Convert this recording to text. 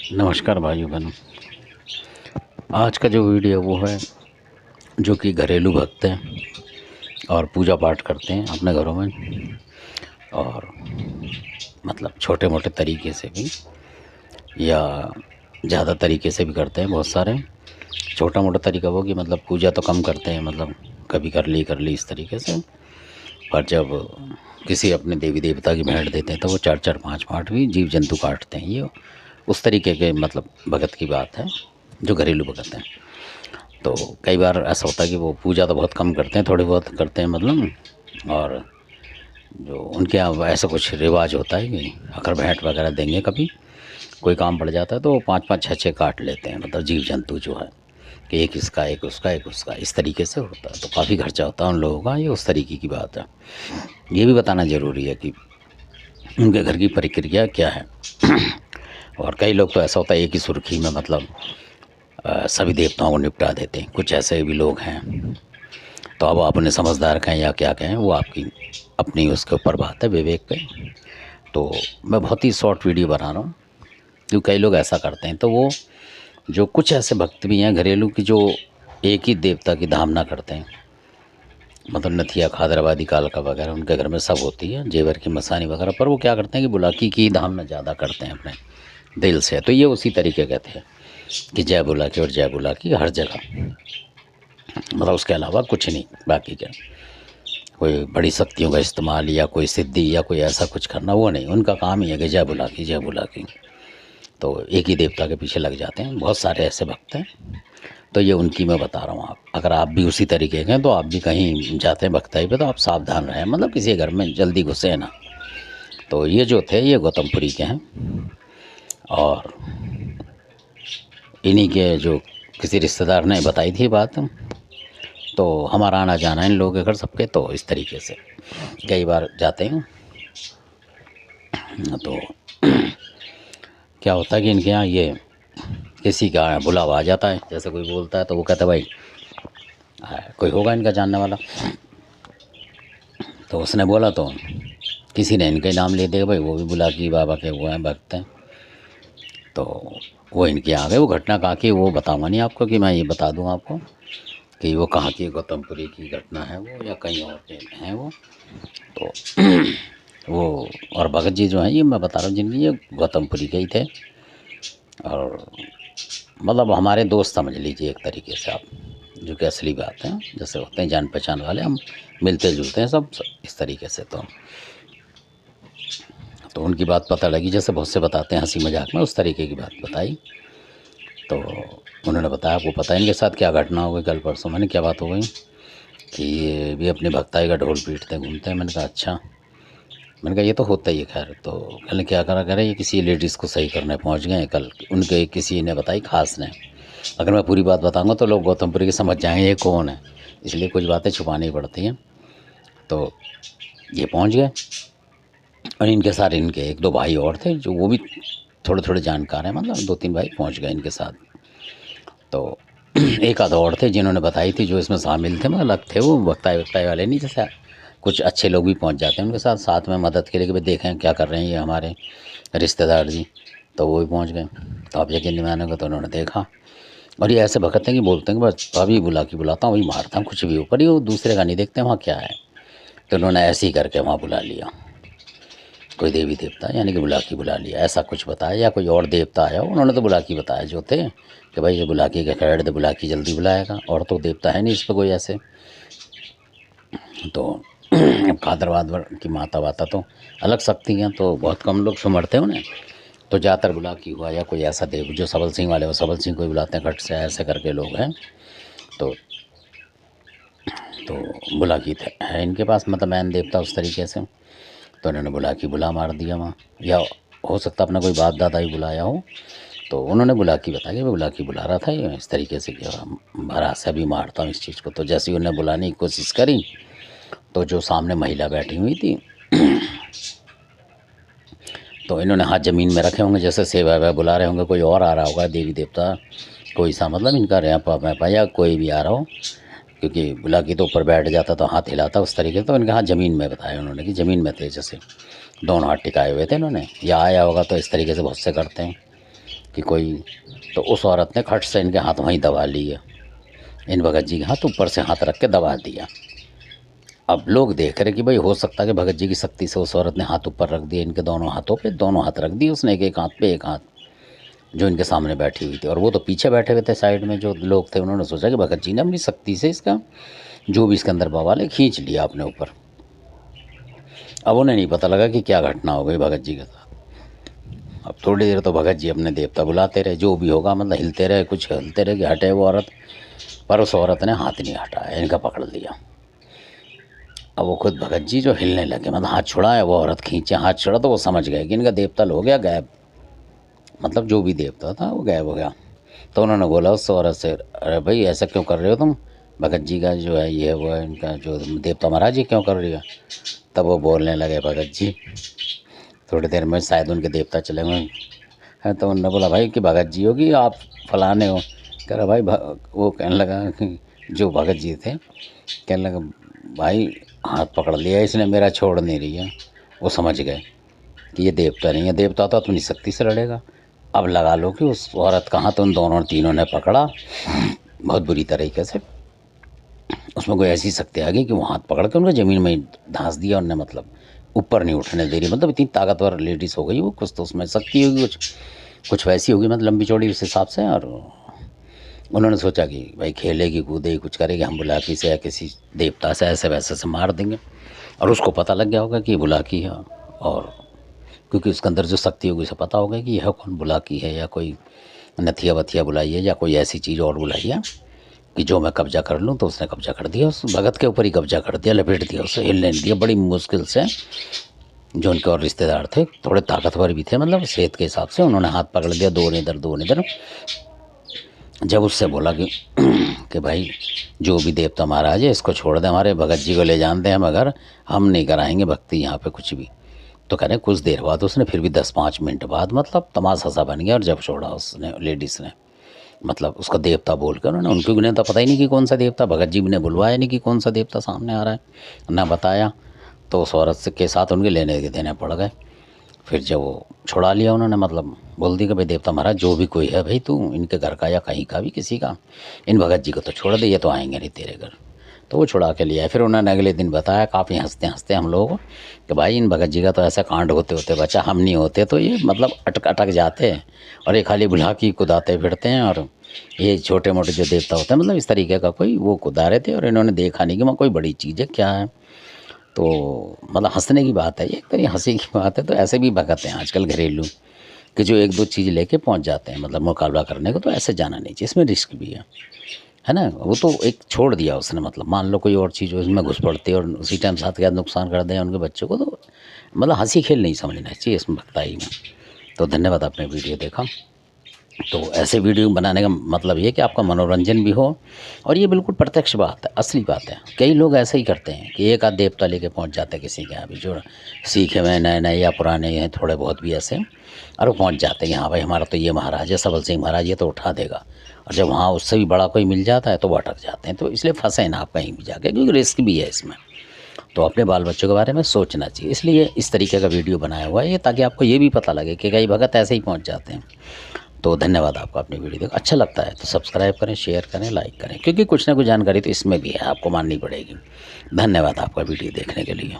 नमस्कार भाइयों बहनों। आज का जो वीडियो वो है जो कि घरेलू भक्त हैं और पूजा पाठ करते हैं अपने घरों में, और मतलब छोटे मोटे तरीके से भी या ज़्यादा तरीके से भी करते हैं। बहुत सारे छोटा मोटा तरीका वो कि मतलब पूजा तो कम करते हैं, मतलब कभी कर ली इस तरीके से। पर जब किसी अपने देवी देवता की भेंट देते हैं तो वो 4-4 5-5 भी जीव जंतु काटते हैं। ये उस तरीके के मतलब भगत की बात है जो घरेलू भगत हैं। तो कई बार ऐसा होता है कि वो पूजा तो बहुत कम करते हैं, थोड़े बहुत करते हैं मतलब। और जो उनके यहाँ ऐसा कुछ रिवाज होता है कि अगर भेंट वगैरह देंगे, कभी कोई काम पड़ जाता है तो वो 5-5 6-6 काट लेते हैं, मतलब जीव जंतु जो है कि एक इसका एक उसका एक उसका, इस तरीके से होता है। तो काफ़ी खर्चा होता है उन लोगों का। ये उस तरीके की बात है। ये भी बताना ज़रूरी है कि उनके घर की प्रक्रिया क्या है। और कई लोग तो ऐसा होता है एक ही सुर्खी में मतलब सभी देवताओं को निपटा देते हैं। कुछ ऐसे भी लोग हैं। तो अब अपने समझदार कहें या क्या कहें, वो आपकी अपनी उसके ऊपर बात है, विवेक पे। तो मैं बहुत ही शॉर्ट वीडियो बना रहा हूँ क्योंकि कई लोग ऐसा करते हैं। तो वो जो कुछ ऐसे भक्त भी हैं घरेलू की जो एक ही देवता की धामना करते हैं, मतलब नथिया खादराबादी कालका वगैरह उनके घर में सब होती है, जेवर की मसानी वगैरह। पर वो क्या करते हैं कि बुलाकी की धामना ज़्यादा करते हैं अपने दिल से। तो ये उसी तरीके के थे कि जय बुलाकी और जय बुलाकी हर जगह, मतलब उसके अलावा कुछ नहीं। बाकी क्या कोई बड़ी शक्तियों का इस्तेमाल या कोई सिद्धि या कोई ऐसा कुछ करना, वो नहीं। उनका काम ही है कि जय बुलाकी जय बुलाकी। तो एक ही देवता के पीछे लग जाते हैं। बहुत सारे ऐसे भक्त हैं। तो ये उनकी मैं बता रहा हूँ। आप अगर आप भी उसी तरीके के हैं तो आप भी कहीं जाते हैं भक्ताई पे तो आप सावधान रहें, मतलब किसी घर में जल्दी घुसे ना। तो ये जो थे ये गौतमपुरी के हैं, और इन्हीं के जो किसी रिश्तेदार ने बताई थी बात। तो हमारा आना जाना इन लोगों के घर सबके, तो इस तरीके से कई बार जाते हैं। तो क्या होता है कि इनके यहाँ ये किसी का बुलावा आ जाता है, जैसे कोई बोलता है तो वो कहता है भाई कोई होगा इनका जानने वाला। तो उसने बोला तो किसी ने इनके नाम ले दिया, भाई वो भी बुलाकी बाबा के वो हैं, भक्त हैं। तो वो इनके आ गए। वो घटना कहाँ की वो बताऊँगा नहीं आपको, कि मैं ये बता दूँ आपको कि वो कहाँ की गौतमपुरी की घटना है वो, या कहीं और के हैं वो। तो वो और भगत जी जो हैं ये मैं बता रहा हूँ जिनकी, ये गौतमपुरी के ही थे। और मतलब हमारे दोस्त समझ लीजिए एक तरीके से आप, जो कि असली बात है। जैसे होते हैं जान पहचान वाले, हम मिलते जुलते हैं सब इस तरीके से। तो उनकी बात पता लगी, जैसे बहुत से बताते हैं हंसी मजाक में, उस तरीके की बात बताई। तो उन्होंने बताया आपको पता है इनके साथ क्या घटना हो गई कल परसों। मैंने क्या बात हो गई कि ये भी अपनी भक्ताई का ढोल पीटते घूमते हैं। मैंने कहा अच्छा। मैंने कहा ये तो होता ही है खैर। तो कल क्या करा करे, ये किसी लेडीज़ को सही करने पहुंच गए कल, उनके किसी ने बताई खास ने। अगर मैं पूरी बात बताऊंगा तो लोग गौतमपुरी के समझ जाएंगे ये कौन है, इसलिए कुछ बातें छुपानी पड़ती हैं। तो ये पहुंच गए, और इनके साथ इनके 1-2 भाई और थे जो वो भी थोड़े थोड़े जानकार हैं, मतलब 2-3 भाई पहुंच गए इनके साथ। तो एक आध और थे जिन्होंने बताई थी, जो इसमें शामिल थे, मतलब अलग थे वो, वक्ताई वक्ताई वाले नहीं। जैसे कुछ अच्छे लोग भी पहुंच जाते हैं उनके साथ साथ में मदद के लिए कि भाई देखें क्या कर रहे हैं ये हमारे रिश्तेदार जी। तो वो भी पहुंच गए। तो आप यकीन नहीं मानोगे, तो उन्होंने देखा। और ये ऐसे भगत हैं कि बोलते हैं कि बस अभी बुला के बुलाता हूँ, अभी मारता हूँ, कुछ भी हो, पर ये वो दूसरे का नहीं देखते वहाँ क्या है। तो उन्होंने ऐसे ही करके वहाँ बुला लिया, कोई देवी देवता यानी कि बुलाकी बुला लिया, ऐसा कुछ बताया। या कोई और देवता आया, उन्होंने तो बुलाकी बताया जो थे कि भाई ये बुलाकी का खैर दे, बुलाकी जल्दी बुलाएगा, और तो देवता है नहीं इस पर कोई ऐसे। तो अब खादरवाद की माता वाता तो अलग शक्ति हैं, तो बहुत कम लोग सुमरते हैं उन्हें। तो ज़्यादातर बुलाकी हुआ या कोई ऐसा देव जो सबल सिंह वाले हो, सबल सिंह को ही बुलाते हैं खट से, ऐसे करके लोग हैं। तो बुलाकी है इनके पास, मतलब मैन देवता उस तरीके से। तो उन्होंने बुलाकी बुला मार दिया वहाँ, या हो सकता अपना कोई बाप दादा ही बुलाया हो। तो उन्होंने बुलाकी बताया कि मैं बुलाकी बुला रहा था, ये इस तरीके से कि भरा से भी मारता हूँ इस चीज़ को। तो जैसे ही उन्हें बुलाने की कोशिश करी, तो जो सामने महिला बैठी हुई थी तो इन्होंने हाथ ज़मीन में रखे होंगे, जैसे सेवा वेवा बुला रहे होंगे, कोई और आ रहा होगा देवी देवता कोई सा, मतलब इनका रैपा वैपा या कोई भी आ रहा हो, क्योंकि बुलाकी तो ऊपर बैठ जाता तो हाथ हिलाता उस तरीके से। तो इनका हाथ ज़मीन में बताया उन्होंने कि ज़मीन में थे, जैसे दोनों हाथ टिकाए हुए थे इन्होंने, या आया होगा तो इस तरीके से बहुत से करते हैं। कि कोई, तो उस औरत ने खट से इनके हाथ वहीं दबा लिए, इन भगत जी के हाथ ऊपर से हाथ रख के दबा दिया। अब लोग देख रहे कि भाई हो सकता है कि भगत जी की शक्ति से उस औरत ने हाथ ऊपर रख दिए, इनके दोनों हाथों पे दोनों हाथ रख दिए उसने, एक हाथ पे एक हाथ, जो इनके सामने बैठी हुई थी। और वो तो पीछे बैठे हुए थे साइड में जो लोग थे, उन्होंने सोचा कि भगत जी ने अपनी शक्ति से इसका जो भी इसके अंदर बवाल है खींच लिया अपने ऊपर। अब उन्हें नहीं पता लगा कि क्या घटना हो गई भगत जी के साथ। अब थोड़ी देर तो भगत जी अपने देवता बुलाते रहे, जो भी होगा मतलब हिलते रहे, कुछ हिलते रहे कि हटे वो औरत, पर उस औरत ने हाथ नहीं हटाया, इनका पकड़ लिया। अब वो खुद भगत जी जो हिलने लगे, मतलब हाथ छुड़ाया, वो औरत खींचे, हाथ छुड़ा तो वो समझ गए कि इनका देवता हो गया गायब, मतलब जो भी देवता था वो गायब हो गया। तो उन्होंने बोला उस औरत से, अरे भाई ऐसा क्यों कर रहे हो तुम, भगत जी का जो है ये वो है इनका जो देवता महाराज जी क्यों कर रही है। तब वो बोलने लगे भगत जी, थोड़ी देर में शायद उनके देवता चले गए हैं, तो उन्होंने बोला भाई कि भगत जी हो कि आप फलाने हो। कह रहा भाई वो कहने लगा कि जो भगत जी थे, कहने लगा भाई हाथ पकड़ लिया इसने मेरा, छोड़ नहीं रही है। वो समझ गए कि ये देवता नहीं है, देवता तो अपनी शक्ति से लड़ेगा। अब लगा लो कि उस औरत का हाथ उन दोनों तीनों ने पकड़ा बहुत बुरी तरीके से, उसमें कोई ऐसी शक्ति आ गई कि वो हाथ पकड़ के उनको ज़मीन में धंस दिया उनने, मतलब ऊपर नहीं उठने दे रही। मतलब इतनी ताकतवर लेडीज़ हो गई वो, कुछ तो उसमें शक्ति होगी, कुछ वैसी होगी, मतलब लंबी चौड़ी उस हिसाब से। और उन्होंने सोचा कि भाई खेलेगी कूदेगी कुछ करेगी, हम बुलाकी से या किसी देवता से ऐसे वैसे से मार देंगे। और उसको पता लग गया होगा कि ये बुलाकी है, और क्योंकि उसके अंदर जो शक्ति होगी उसे पता होगा कि यह कौन बुलाकी है, या कोई नथिया वथिया बुलाई है, या कोई ऐसी चीज़ और बुलाई है कि जो मैं कब्जा कर लूँ। तो उसने कब्जा कर दिया, उस भगत के ऊपर ही कब्जा कर दिया, लपेट दिया उसे, हिलने नहीं दिया बड़ी मुश्किल से। जो उनके और रिश्तेदार थे थोड़े ताकतवर भी थे, मतलब सेहत के हिसाब से, उन्होंने हाथ पकड़ दिया, दो इधर दो इधर। जब उससे बोला कि भाई जो भी देवता महाराज है इसको छोड़ दे, हमारे भगत जी को ले जान दे, मगर हम नहीं कराएंगे भक्ति यहाँ पे कुछ भी। तो कह रहे कुछ देर बाद उसने फिर भी 10-5 मिनट बाद मतलब तमाशा सा बन गया, और जब छोड़ा उसने लेडीज़ ने, मतलब उसका देवता बोल कर उन्होंने, उनको भी नहीं तो पता ही नहीं कि कौन सा देवता, भगत जी ने बुलवाया नहीं कि कौन सा देवता सामने आ रहा है, ना बताया। तो उस औरत के साथ उनके लेने देने पड़ गए। फिर जब वो छुड़ा लिया उन्होंने, मतलब बोल दिया कि भाई देवता महाराज जो भी कोई है भाई, तू इनके घर का या कहीं का भी किसी का, इन भगत जी को तो छोड़ दे, ये तो आएंगे नहीं तेरे घर। तो वो छुड़ा के लिया। फिर उन्होंने अगले दिन बताया काफ़ी हंसते हंसते हम लोग कि भाई इन भगत जी का तो ऐसा कांड होते होते बचा, हम नहीं होते तो ये मतलब अटक जाते हैं, और ये खाली बुलाकी कुदाते फिरते हैं, और ये छोटे मोटे जो देवता होते हैं मतलब इस तरीके का कोई वो कुदा रहे थे, और इन्होंने देखा नहीं कि वहाँ कोई बड़ी चीज़ है क्या है। तो मतलब हंसने की बात है ये, एक तरह हंसी की बात है। तो ऐसे भी भगत हैं आजकल घरेलू कि जो एक दो चीज़ लेके पहुंच जाते हैं, मतलब मुकाबला करने को। तो ऐसे जाना नहीं चाहिए, इसमें रिस्क भी है ना। वो तो एक छोड़ दिया उसने, मतलब मान लो कोई और चीज़ उसमें घुस पड़ती है और उसी टाइम साथ के साथ नुकसान कर दें उनके बच्चों को, तो मतलब हंसी खेल नहीं समझना चाहिए इसमें भक्ताई में। तो धन्यवाद आपने वीडियो देखा। तो ऐसे वीडियो बनाने का मतलब ये कि आपका मनोरंजन भी हो, और ये बिल्कुल प्रत्यक्ष बात है, असली बात है। कई लोग ऐसे ही करते हैं कि एक आध देवता लेके पहुंच जाते हैं किसी के यहाँ भी, जो सीखे हुए नए नए या पुराने हैं थोड़े बहुत भी ऐसे, और वो पहुँच जाते हैं कि हाँ भाई हमारा तो ये महाराज है सबल सिंह महाराज, ये तो उठा देगा। और जब वहाँ उससे भी बड़ा कोई मिल जाता है तो वो अटक जाते हैं। तो इसलिए फंसे ना आप कहीं भी जाके, क्योंकि रिस्क भी है इसमें। तो अपने बाल बच्चों के बारे में सोचना चाहिए, इसलिए इस तरीके का वीडियो बनाया हुआ है ये, ताकि आपको ये भी पता लगे कि कई भगत ऐसे ही पहुँच जाते हैं। तो धन्यवाद आपका अपनी वीडियो देखो, अच्छा लगता है तो सब्सक्राइब करें, शेयर करें, लाइक करें, क्योंकि कुछ ना कुछ जानकारी तो इसमें भी है, आपको माननी पड़ेगी। धन्यवाद आपका वीडियो देखने के लिए।